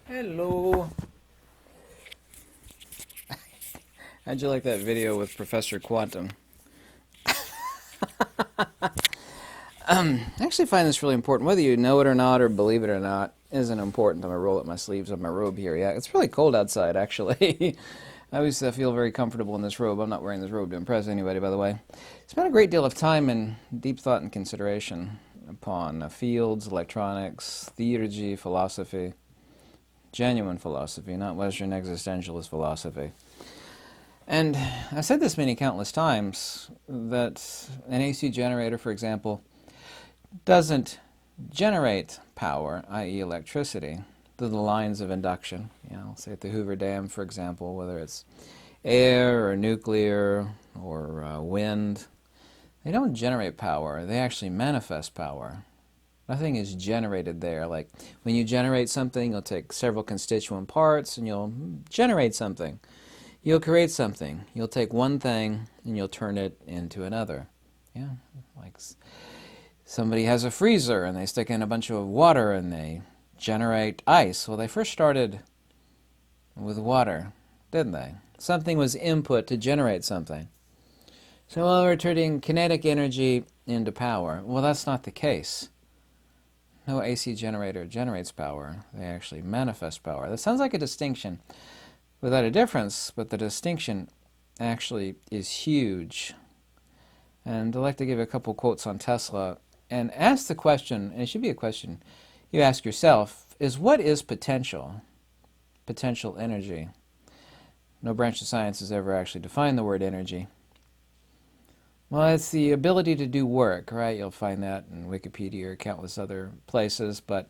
Hello. How'd you like that video with Professor Quantum? I actually find this really important. Whether you know it or not, or believe it or not, isn't important. I'm going to roll up my sleeves on my robe here. Yeah, it's really cold outside, actually. I always feel very comfortable in this robe. I'm not wearing this robe to impress anybody, by the way. Spent a great deal of time and deep thought and consideration upon fields, electronics, theurgy, philosophy. Genuine philosophy, not Western existentialist philosophy. And I've said this many countless times, that an AC generator, for example, doesn't generate power, i.e. electricity, through the lines of induction. Say at the Hoover Dam, for example, whether it's air or nuclear or wind, they don't generate power, they actually manifest power. Nothing is generated there. Like when you generate something, you'll take several constituent parts and you'll generate something. You'll create something. You'll take one thing and you'll turn it into another. Yeah, like somebody has a freezer and they stick in a bunch of water and they generate ice. Well, they first started with water, didn't they? Something was input to generate something. So, well, we're turning kinetic energy into power. Well, that's not the case. No AC generator generates power. They actually manifest power. That sounds like a distinction without a difference, but the distinction actually is huge. And I'd like to give a couple quotes on Tesla and ask the question, and it should be a question you ask yourself, is what is potential? Potential energy. No branch of science has ever actually defined the word energy. Well, it's the ability to do work, right? You'll find that in Wikipedia or countless other places, but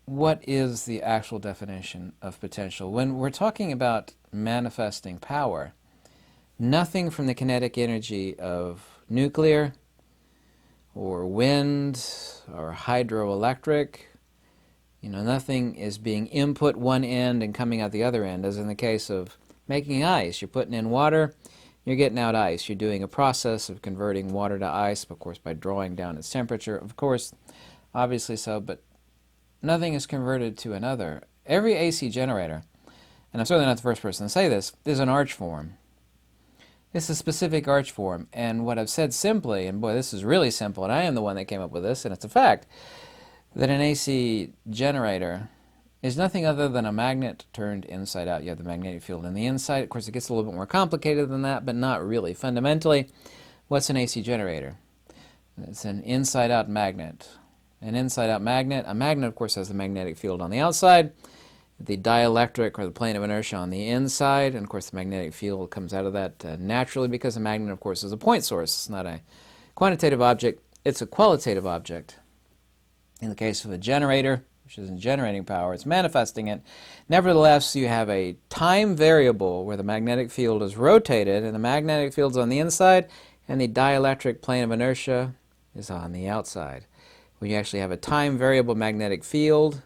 what is the actual definition of potential? When we're talking about manifesting power, nothing from the kinetic energy of nuclear or wind or hydroelectric, nothing is being input one end and coming out the other end, as in the case of making ice. You're putting in water, you're getting out ice. You're doing a process of converting water to ice, of course, by drawing down its temperature. Of course, obviously so, but nothing is converted to another. Every AC generator, and I'm certainly not the first person to say this, is an arch form. It's a specific arch form, and what I've said simply, and boy, this is really simple, and I am the one that came up with this, and it's a fact, that an AC generator is nothing other than a magnet turned inside out. You have the magnetic field in the inside. Of course, it gets a little bit more complicated than that, but not really. Fundamentally, what's an AC generator? It's an inside-out magnet. An inside-out magnet. A magnet, of course, has the magnetic field on the outside, the dielectric or the plane of inertia on the inside, and of course the magnetic field comes out of that naturally, because a magnet, of course, is a point source. It's not a quantitative object, it's a qualitative object. In the case of a generator, which isn't generating power, it's manifesting it. Nevertheless, you have a time variable where the magnetic field is rotated, and the magnetic field's on the inside, and the dielectric plane of inertia is on the outside. When you actually have a time variable magnetic field,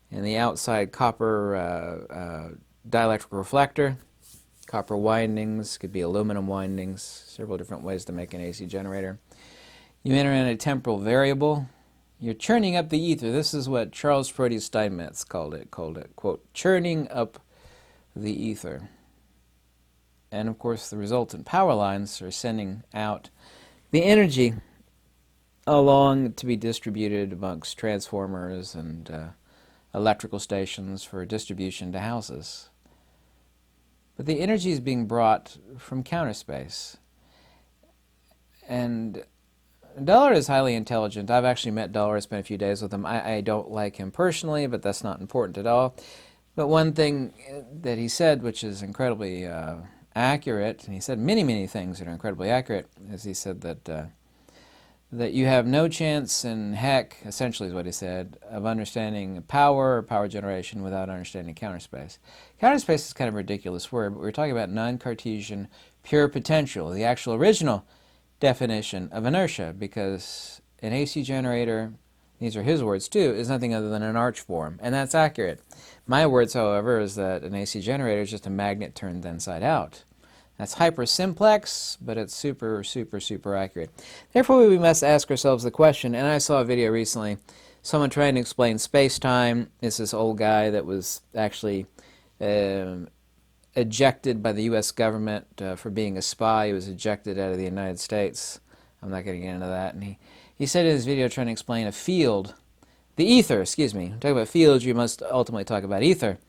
and the outside copper dielectric reflector, copper windings, could be aluminum windings, several different ways to make an AC generator. You enter in a temporal variable. You're churning up the ether. This is what Charles Proteus Steinmetz called it, quote, churning up the ether. And of course the resultant power lines are sending out the energy along to be distributed amongst transformers and electrical stations for distribution to houses. But the energy is being brought from counter space. And Dollar is highly intelligent. I've actually met Dollar. I spent a few days with him. I don't like him personally, but that's not important at all. But one thing that he said, which is incredibly accurate, and he said many, many things that are incredibly accurate, is he said that you have no chance in heck, essentially is what he said, of understanding power or power generation without understanding counter space. Counter space is kind of a ridiculous word, but we're talking about non-Cartesian pure potential, the actual original definition of inertia, because an AC generator, these are his words too, is nothing other than an arch form, and that's accurate. My words, however, is that an AC generator is just a magnet turned inside out. That's hyper simplex, but it's super, super, super accurate. Therefore, we must ask ourselves the question, and I saw a video recently, someone trying to explain space-time. It's this old guy that was actually ejected by the U.S. government for being a spy. He was ejected out of the United States. I'm not going to get into that. And he said in his video trying to explain a field, the ether, excuse me. Talk about fields, you must ultimately talk about ether.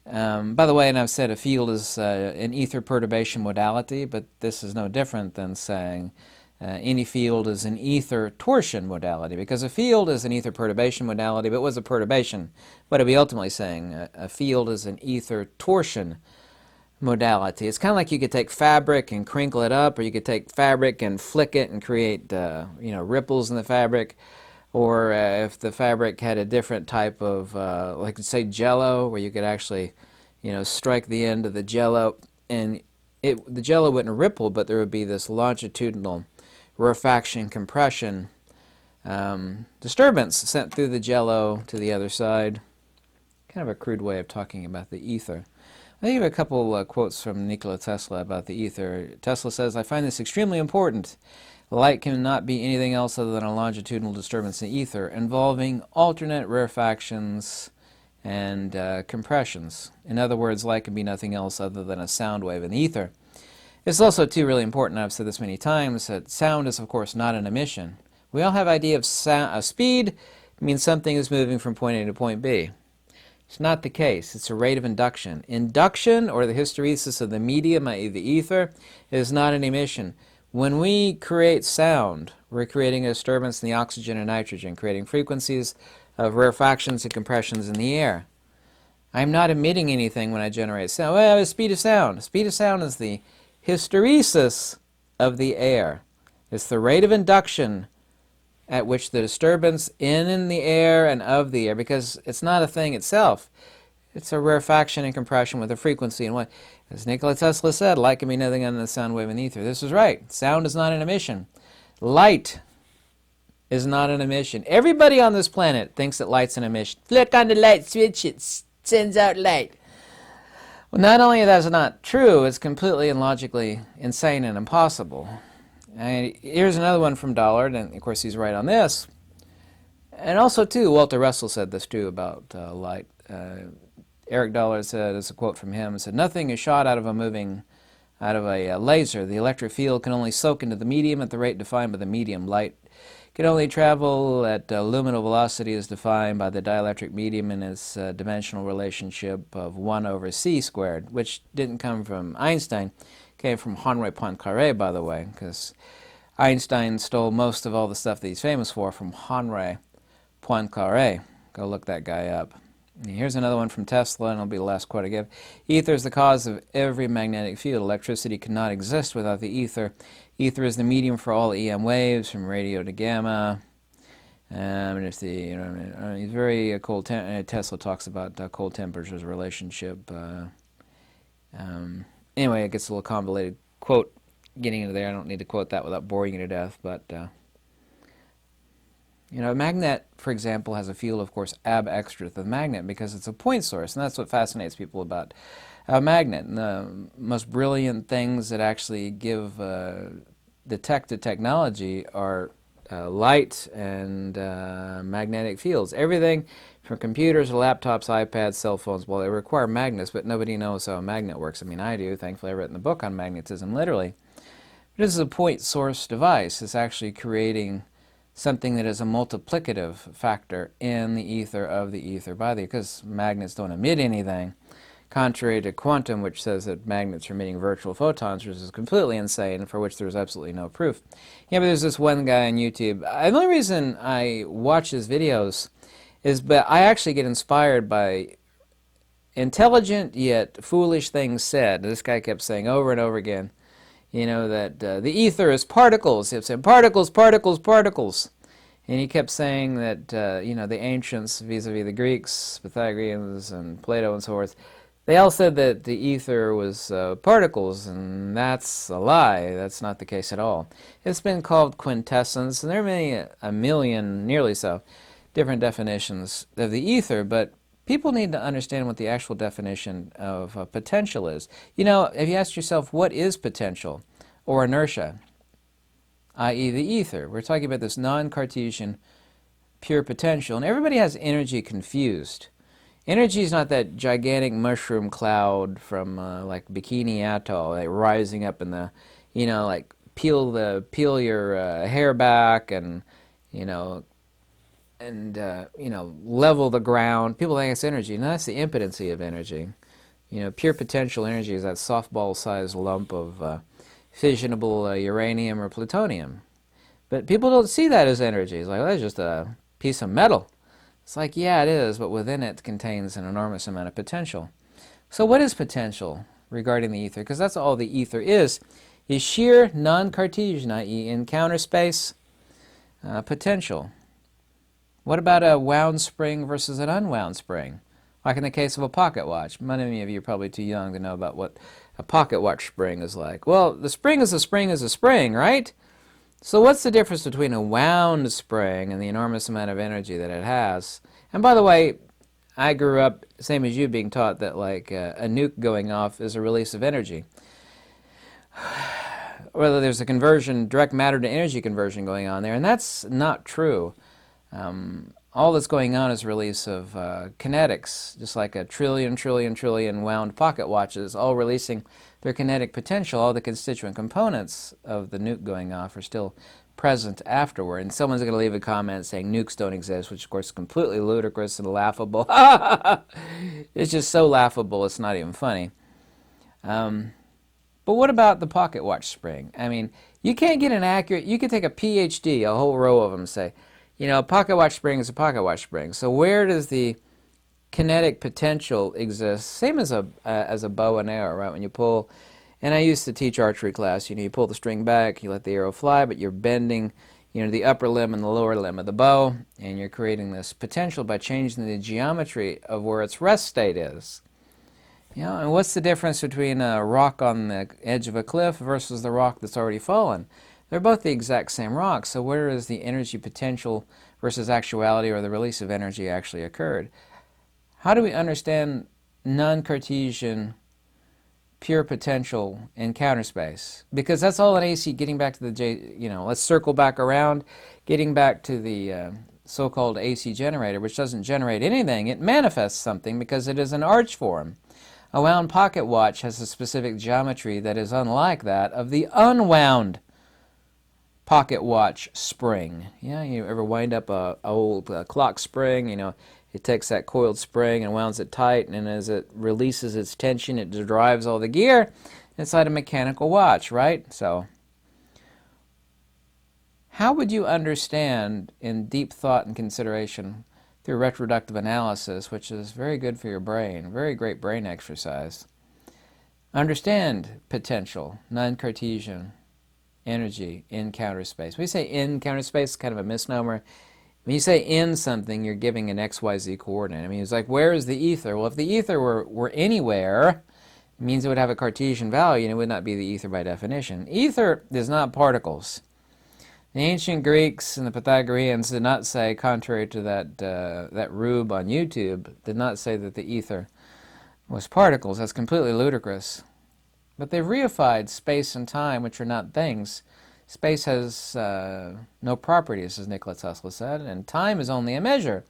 By the way, and I've said a field is an ether perturbation modality, but this is no different than saying any field is an ether torsion modality, because a field is an ether perturbation modality, but what's a perturbation? What are we ultimately saying? A field is an ether torsion modality. It's kind of like you could take fabric and crinkle it up, or you could take fabric and flick it and create ripples in the fabric. Or if the fabric had a different type of, like say Jello, where you could actually, strike the end of the Jello, and the Jello wouldn't ripple, but there would be this longitudinal rarefaction, compression, disturbance sent through the Jello to the other side. Kind of a crude way of talking about the ether. I think of a couple quotes from Nikola Tesla about the ether. Tesla says, "I find this extremely important. Light cannot be anything else other than a longitudinal disturbance in ether involving alternate rarefactions and compressions. In other words, light can be nothing else other than a sound wave in the ether." It's also, too, really important, I've said this many times, that sound is, of course, not an emission. We all have idea of speed. It means something is moving from point A to point B. It's not the case. It's a rate of induction. Induction, or the hysteresis of the medium, i.e. the ether, is not an emission. When we create sound, we're creating a disturbance in the oxygen and nitrogen, creating frequencies of rarefactions and compressions in the air. I'm not emitting anything when I generate sound. Well, the speed of sound. Speed of sound is the hysteresis of the air. It's the rate of induction at which the disturbance in the air and of the air, because it's not a thing itself. It's a rarefaction and compression with a frequency and what. As Nikola Tesla said, light can be nothing other than a sound wave in the ether. This is right. Sound is not an emission. Light is not an emission. Everybody on this planet thinks that light's an emission. Flick on the light switch, it sends out light. Well, not only that's not true, it's completely and logically insane and impossible. And here's another one from Dollard, and of course he's right on this. And also, too, Walter Russell said this, too, about light. Eric Dollard said, as a quote from him, said, "Nothing is shot out of a laser. The electric field can only soak into the medium at the rate defined by the medium. Light can only travel at luminal velocity as defined by the dielectric medium in its dimensional relationship of 1 over c squared," which didn't come from Einstein. Came from Henri Poincaré, by the way, because Einstein stole most of all the stuff that he's famous for from Henri Poincaré. Go look that guy up. Here's another one from Tesla, and it'll be the last quote I give. "Ether is the cause of every magnetic field. Electricity cannot exist without the ether. Ether is the medium for all EM waves, from radio to gamma." And it's he's very cold. Tesla talks about cold temperatures relationship. Anyway, it gets a little convoluted. Quote getting into there. I don't need to quote that without boring you to death, but. A magnet, for example, has a field, of course, ab extra to the magnet because it's a point source, and that's what fascinates people about a magnet. And the most brilliant things that actually give detected technology are light and magnetic fields. Everything from computers to laptops, iPads, cell phones, well, they require magnets, but nobody knows how a magnet works. I mean, I do. Thankfully, I've written a book on magnetism, literally. But this is a point source device. It's actually creating something that is a multiplicative factor in the ether of the ether body, because magnets don't emit anything, contrary to quantum, which says that magnets are emitting virtual photons, which is completely insane, for which there's absolutely no proof. Yeah, but there's this one guy on YouTube. The only reason I watch his videos is but I actually get inspired by intelligent yet foolish things said. This guy kept saying over and over again, that the ether is particles. He kept saying particles, particles, particles. And he kept saying that, the ancients, vis-a-vis the Greeks, Pythagoreans, and Plato and so forth, they all said that the ether was particles, and that's a lie. That's not the case at all. It's been called quintessence, and there are many, a million, nearly so, different definitions of the ether, but People need to understand what the actual definition of potential is. You know, if you ask yourself, what is potential or inertia, i.e. the ether? We're talking about this non-Cartesian pure potential, and everybody has energy confused. Energy is not that gigantic mushroom cloud from like Bikini Atoll, like rising up in the, you know, like peel your hair back and, you know, you know, level the ground. People think it's energy. No, that's the impotency of energy. You know, pure potential energy is that softball-sized lump of fissionable uranium or plutonium. But people don't see that as energy. It's like, well, that's just a piece of metal. It's like, yeah, it is, but within it contains an enormous amount of potential. So what is potential regarding the ether? Because that's all the ether is sheer non-Cartesian, i.e. in counter space, potential. What about a wound spring versus an unwound spring? Like in the case of a pocket watch. Many of you are probably too young to know about what a pocket watch spring is like. Well, the spring is a spring is a spring, right? So what's the difference between a wound spring and the enormous amount of energy that it has? And by the way, I grew up, same as you, being taught that like a nuke going off is a release of energy. Whether there's a conversion, direct matter to energy conversion going on there, and that's not true. All that's going on is a release of kinetics, just like a trillion wound pocket watches, all releasing their kinetic potential. All the constituent components of the nuke going off are still present afterward. And someone's going to leave a comment saying nukes don't exist, which of course is completely ludicrous and laughable. It's just so laughable, it's not even funny. But what about the pocket watch spring? I mean, you can't get an accurate, you could take a PhD, a whole row of them, say, you know, a pocket watch spring is a pocket watch spring. So where does the kinetic potential exist? Same as a bow and arrow, right? When you pull, and I used to teach archery class, you know, you pull the string back, you let the arrow fly, but you're bending, you know, the upper limb and the lower limb of the bow, and you're creating this potential by changing the geometry of where its rest state is. You know, and what's the difference between a rock on the edge of a cliff versus the rock that's already fallen? They're both the exact same rock, so where is the energy potential versus actuality, or the release of energy actually occurred? How do we understand non-Cartesian pure potential in counter space? Because that's all an AC, getting back to the, you know, let's circle back around, getting back to the so-called AC generator, which doesn't generate anything. It manifests something because it is an arch form. A wound pocket watch has a specific geometry that is unlike that of the unwound pocket watch spring. Yeah, you ever wind up a old clock spring? You know, it takes that coiled spring and wounds it tight, and as it releases its tension, it drives all the gear inside a mechanical watch, right? So, how would you understand in deep thought and consideration through retroductive analysis, which is very good for your brain, very great brain exercise, understand potential, non-Cartesian energy in counter space? When you say in counter space, it's kind of a misnomer. When you say in something, you're giving an XYZ coordinate. I mean, it's like, where is the ether? Well, if the ether were anywhere, it means it would have a Cartesian value, and it would not be the ether by definition. Ether is not particles. The ancient Greeks and the Pythagoreans did not say, contrary to that rube on YouTube, did not say that the ether was particles. That's completely ludicrous. But they've reified space and time, which are not things. Space has no properties, as Nikola Tesla said, and time is only a measure.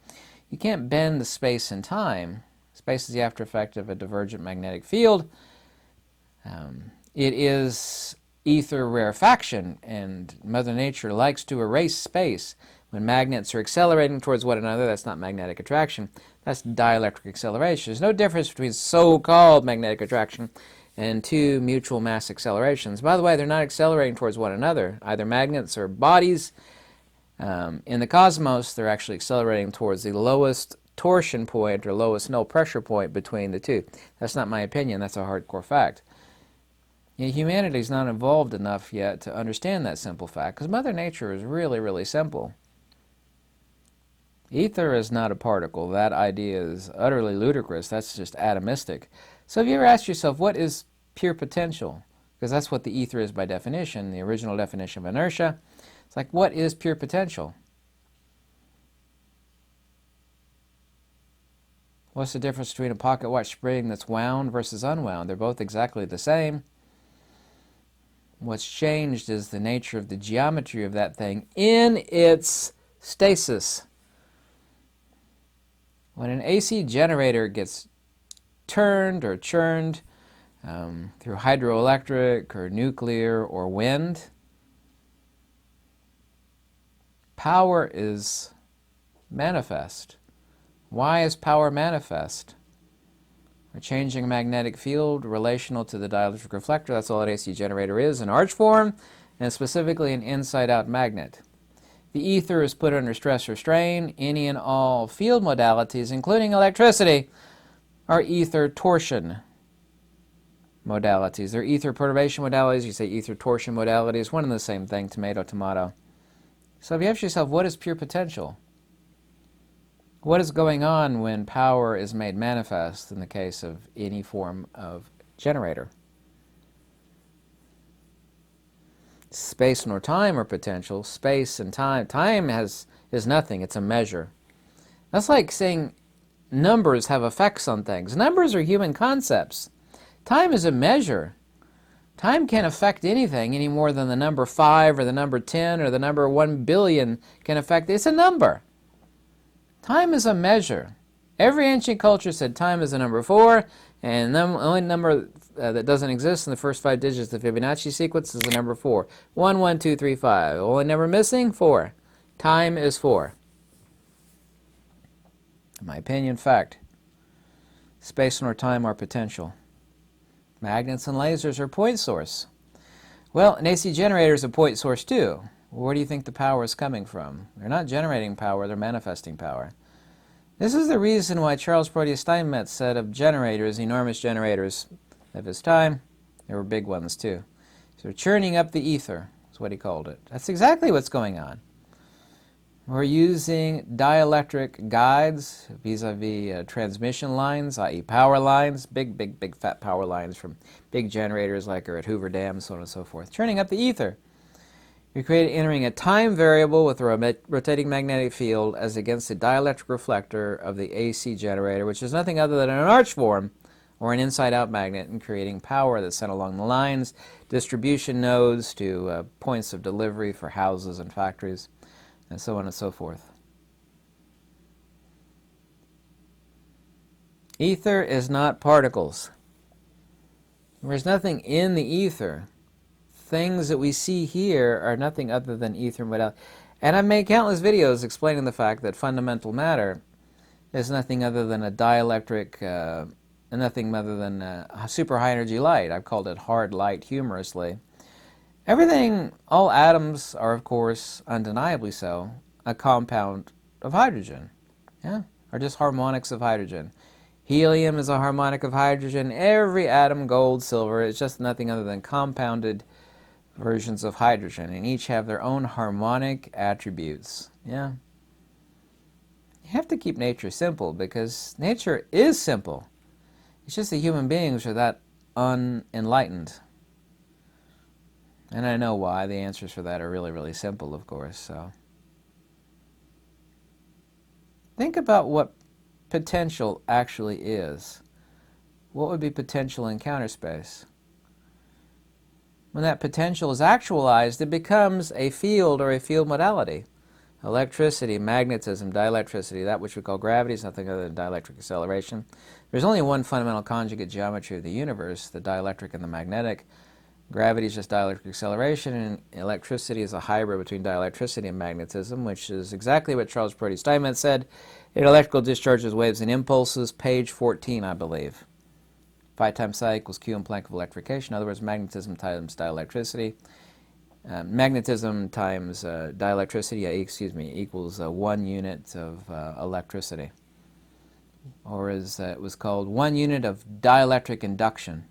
You can't bend the space and time. Space is the after effect of a divergent magnetic field. It is ether rarefaction, and Mother Nature likes to erase space. When magnets are accelerating towards one another, that's not magnetic attraction, that's dielectric acceleration. There's no difference between so-called magnetic attraction and two mutual mass accelerations. By the way, they're not accelerating towards one another, either magnets or bodies. In the cosmos, they're actually accelerating towards the lowest torsion point or lowest null pressure point between the two. That's not my opinion, that's a hardcore fact. Humanity is not evolved enough yet to understand that simple fact, because Mother Nature is really, really simple. Ether is not a particle. That idea is utterly ludicrous. That's just atomistic. So have you ever asked yourself, what is pure potential? Because that's what the ether is by definition, the original definition of inertia. It's like, what is pure potential? What's the difference between a pocket watch spring that's wound versus unwound? They're both exactly the same. What's changed is the nature of the geometry of that thing in its stasis. When an AC generator gets turned or churned through hydroelectric or nuclear or wind, power is manifest. Why is power manifest? We're changing a magnetic field relational to the dielectric reflector. That's all an AC generator is, an arch form, and specifically an inside-out magnet. The ether is put under stress or strain. Any and all field modalities, including electricity, are ether torsion modalities. They're ether perturbation modalities. You say ether torsion modalities. One and the same thing, tomato, tomato. So if you ask yourself, what is pure potential? What is going on when power is made manifest in the case of any form of generator? Space nor time are potential. Space and time. Time is nothing. It's a measure. That's like saying numbers have effects on things. Numbers are human concepts. Time is a measure. Time can't affect anything any more than the number 5 or the number 10 or the number 1 billion can affect. It's a number. Time is a measure. Every ancient culture said time is the number 4, and the only number that doesn't exist in the first 5 digits of the Fibonacci sequence is the number 4. 1, 1, 2, 3, 5. Only number missing? 4. Time is 4. In my opinion, fact. Space nor time are potential. Magnets and lasers are point source. Well, an AC generator is a point source too. Where do you think the power is coming from? They're not generating power, they're manifesting power. This is the reason why Charles Proteus Steinmetz said of generators, enormous generators of his time, there were big ones too. So churning up the ether is what he called it. That's exactly what's going on. We're using dielectric guides vis-a-vis transmission lines, i.e. power lines, big fat power lines from big generators like are at Hoover Dam, so on and so forth, churning up the ether. You're entering a time variable with a rotating magnetic field as against the dielectric reflector of the AC generator, which is nothing other than an arch form or an inside-out magnet, and creating power that's sent along the lines, distribution nodes to points of delivery for houses and factories, and so on and so forth. Ether is not particles. There's nothing in the ether. Things that we see here are nothing other than ether modality. And I've made countless videos explaining the fact that fundamental matter is nothing other than a dielectric, nothing other than super high energy light. I've called it hard light humorously. Everything, all atoms are, of course, undeniably so, a compound of hydrogen. Yeah, are just harmonics of hydrogen. Helium is a harmonic of hydrogen. Every atom, gold, silver, is just nothing other than compounded versions of hydrogen, and each have their own harmonic attributes. Yeah. You have to keep nature simple, because nature is simple. It's just that human beings are that unenlightened. And I know why. The answers for that are really, really simple, of course. So think about what potential actually is. What would be potential in counter space? When that potential is actualized, it becomes a field or a field modality. Electricity, magnetism, dielectricity, that which we call gravity, is nothing other than dielectric acceleration. There's only one fundamental conjugate geometry of the universe, the dielectric and the magnetic. Gravity is just dielectric acceleration, and electricity is a hybrid between dielectricity and magnetism, which is exactly what Charles Proteus Steinmetz said in Electrical Discharges, Waves, and Impulses, page 14, I believe. Phi times psi equals Q in Planck of electrification. In other words, magnetism times dielectricity. Magnetism times dielectricity, equals 1 unit of electricity. Or as it was called, 1 unit of dielectric induction.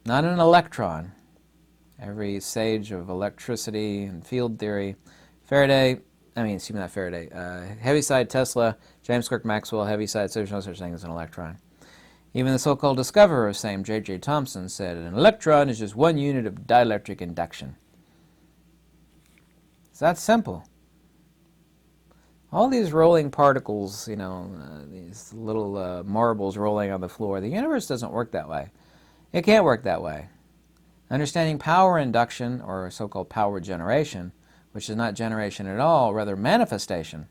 Not an electron. Every sage of electricity and field theory, Heaviside, Tesla, James Clerk Maxwell, Heaviside, so there's no such thing as an electron. Even the so-called discoverer of same, J.J. Thomson, said an electron is just 1 unit of dielectric induction. It's that simple. All these rolling particles, these little marbles rolling on the floor. The universe doesn't work that way. It can't work that way. Understanding power induction, or so-called power generation, which is not generation at all, rather manifestation.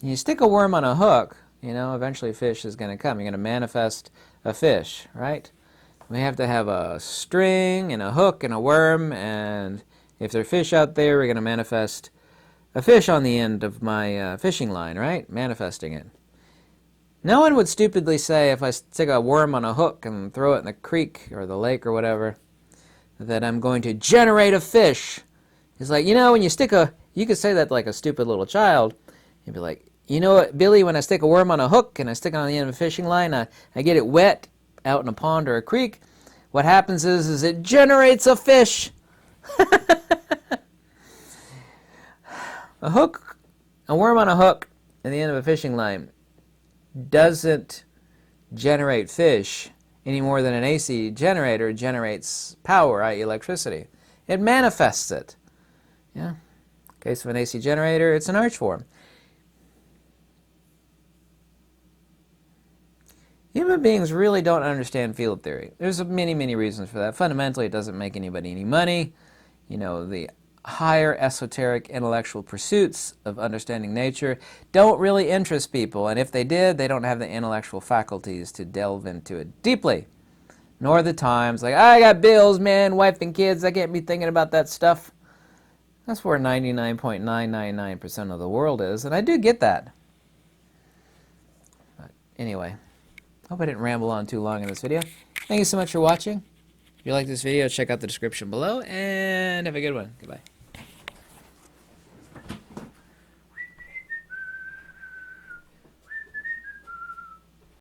You stick a worm on a hook, eventually a fish is going to come. You're going to manifest a fish, right? We have to have a string and a hook and a worm, and if there's fish out there, we're going to manifest a fish on the end of my fishing line, right? Manifesting it. No one would stupidly say, if I stick a worm on a hook and throw it in the creek or the lake or whatever, that I'm going to generate a fish. It's like, when you you could say that like a stupid little child. You'd be like, you know what, Billy, when I stick a worm on a hook and I stick it on the end of a fishing line, I get it wet out in a pond or a creek. What happens is it generates a fish. A worm on a hook at the end of a fishing line doesn't generate fish any more than an AC generator generates power, i.e. electricity. It manifests it. Yeah. In case of an AC generator, it's an arch form. Human beings really don't understand field theory. There's many, many reasons for that. Fundamentally, it doesn't make anybody any money. The higher esoteric intellectual pursuits of understanding nature don't really interest people, and if they did, they don't have the intellectual faculties to delve into it deeply, nor the times. Like, I got bills, man, wife and kids, I can't be thinking about that stuff. That's where 99.999% of the world is, and I do get that. But anyway, hope I didn't ramble on too long in this video. Thank you so much for watching. If you like this video, check out the description below, and have a good one. Goodbye.